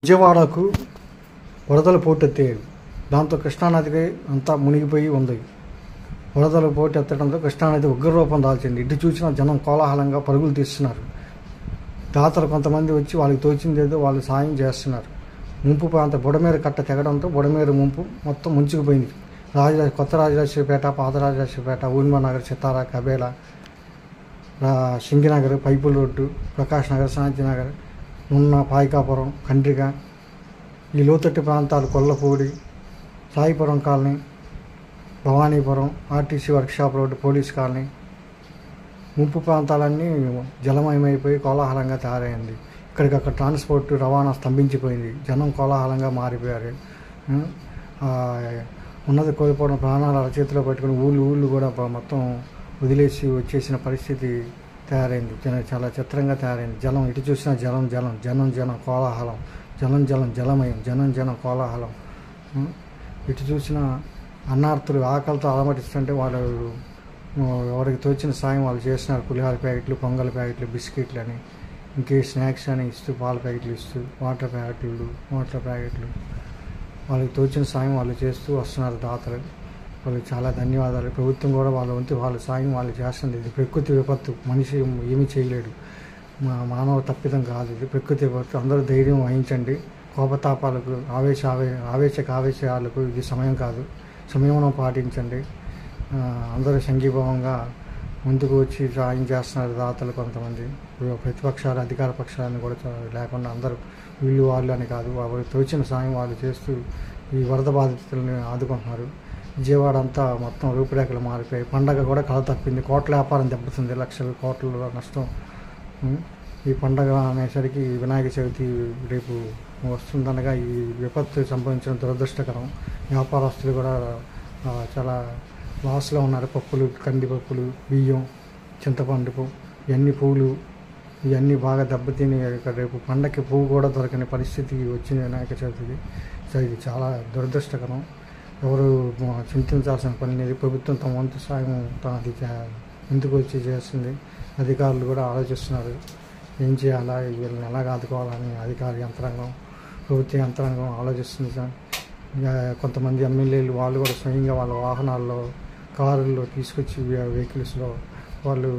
విజయవాడకు వరదలు పోటెత్తాయి. దాంతో కృష్ణానదికి అంతా మునిగిపోయి ఉంది. వరదలు పోటెత్తడంతో కృష్ణానది ఉగ్రరూపం దాల్చింది. ఇటు చూసిన జనం కోలాహలంగా పరుగులు తీస్తున్నారు. దాతలు కొంతమంది వచ్చి వాళ్ళకి తోచిందేదో వాళ్ళు సాయం చేస్తున్నారు. ముంపు ప్రాంత బుడమేరు కట్ట తెగడంతో బుడమేరు ముంపు మొత్తం ముంచుకుపోయింది. కొత్త రాజరాజేశ్వరిపేట, పాత రాజరాజేశ్వరిపేట, ఊర్మనగర్, చిత్తార, కబేల, సింగినగర్, పైపుల్ రోడ్డు, ప్రకాష్ నగర్, శాంతినగర్, ఉన్న పాయికాపురం, ఖండ్రిక, ఈ లోతట్టు ప్రాంతాలు Kollapudi, Saipuram colony, Bhavanipuram, RTC workshop road, police colony, ముంపు ప్రాంతాలన్నీ జలమయమైపోయి కోలాహలంగా తయారైంది. ఇక్కడికక్కడ ట్రాన్స్పోర్ట్ రవాణా స్తంభించిపోయింది. జనం కోలాహలంగా మారిపోయారు. ఉన్నది కోల్పోవడం, ప్రాణాలు అరచేతిలో పెట్టుకుని ఊళ్ళు కూడా మొత్తం వదిలేసి వచ్చేసిన పరిస్థితి తయారైంది. చాలా చిత్రంగా తయారైంది. జలం ఇటు చూసినా జనం కోలాహలం, జలమయం, జనం కోలాహలం. ఇటు చూసిన అన్నార్తులు ఆకలితో అలమటిస్తుంటే వాళ్ళు ఎవరికి తోచిన సాయం వాళ్ళు చేస్తున్నారు. పులిహార ప్యాకెట్లు, పొంగల్ ప్యాకెట్లు, బిస్కెట్లు అని, ఇంకే స్నాక్స్ అని ఇస్తూ, పాల ప్యాకెట్లు ఇస్తూ, వాటర్ ప్యాకెట్లు వాళ్ళకి తోచిన సాయం వాళ్ళు చేస్తూ వస్తున్నారు దాతలు. వాళ్ళకి చాలా ధన్యవాదాలు. ప్రభుత్వం కూడా వాళ్ళ వంతు వాళ్ళ సాయం వాళ్ళు చేస్తుంది. ఇది ప్రకృతి విపత్తు, మనిషి ఏమీ చేయలేడు. మానవ తప్పిదం కాదు, ఇది ప్రకృతి విపత్తు. అందరూ ధైర్యం వహించండి. కోపతాపాలకు, ఆవేశాలకు ఇది సమయం కాదు. సంయమనం పాటించండి. అందరూ సంఘీభావంగా ముందుకు వచ్చి సాయం చేస్తున్నారు దాతలు. కొంతమంది ప్రతిపక్షాలు, అధికార పక్షాలను కూడా లేకుండా అందరూ వీళ్ళు వాళ్ళు అని కాదు, వాళ్ళకి తోచిన సాయం వాళ్ళు చేస్తూ ఈ వరద బాధితులను ఆదుకుంటున్నారు. విజయవాడ అంతా మొత్తం రూపురేఖలు మారిపోయాయి. పండగ కూడా కళ తప్పింది. కోట్ల వ్యాపారం దెబ్బతుంది, లక్షల కోట్ల నష్టం. ఈ పండగ అనేసరికి వినాయక చవితి రేపు వస్తుందనగా ఈ విపత్తు సంభవించడం దురదృష్టకరం. వ్యాపారస్తులు కూడా చాలా లాస్లో ఉన్నారు. పప్పులు, కందిపప్పులు, బియ్యం, చింతపండు, ఇవన్నీ పూలు, ఇవన్నీ బాగా దెబ్బతిని రేపు పండగకి పువ్వు కూడా దొరకని పరిస్థితి వచ్చింది వినాయక చవితికి. సో ఇది చాలా దురదృష్టకరం. ఎవరు చింతించాల్సిన పని లేదు. ప్రభుత్వం తమ వంతు సాయం అది ఎందుకు వచ్చి చేస్తుంది. అధికారులు కూడా ఆలోచిస్తున్నారు ఏం చేయాలా, వీళ్ళని ఎలాగ ఆదుకోవాలని. అధికార యంత్రాంగం, ప్రభుత్వ యంత్రాంగం ఆలోచిస్తుంది. కొంతమంది ఎమ్మెల్యేలు వాళ్ళు కూడా స్వయంగా వాళ్ళ వాహనాల్లో, కారుల్లో తీసుకొచ్చి వెహికల్స్లో వాళ్ళు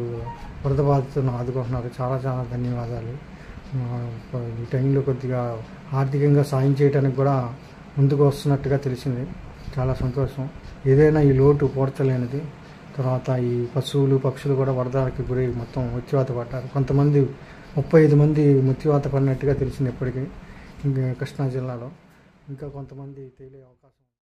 వరద బాధితులను ఆదుకుంటున్నారు. చాలా ధన్యవాదాలు. ఈ టైంలో కొద్దిగా ఆర్థికంగా సాయం చేయడానికి కూడా ముందుకు వస్తున్నట్టుగా తెలిసింది. చాలా సంతోషం. ఏదైనా ఈ లోటు పూడ్చలేనిది. తర్వాత ఈ పశువులు, పక్షులు కూడా వరదకి గురి మొత్తం మృత్యువాత పడ్డారు. కొంతమంది 35 మంది మృత్యువాత పడినట్టుగా తెలిసింది ఇప్పటికీ. ఇంకా కృష్ణా జిల్లాలో ఇంకా కొంతమంది తేలే అవకాశం.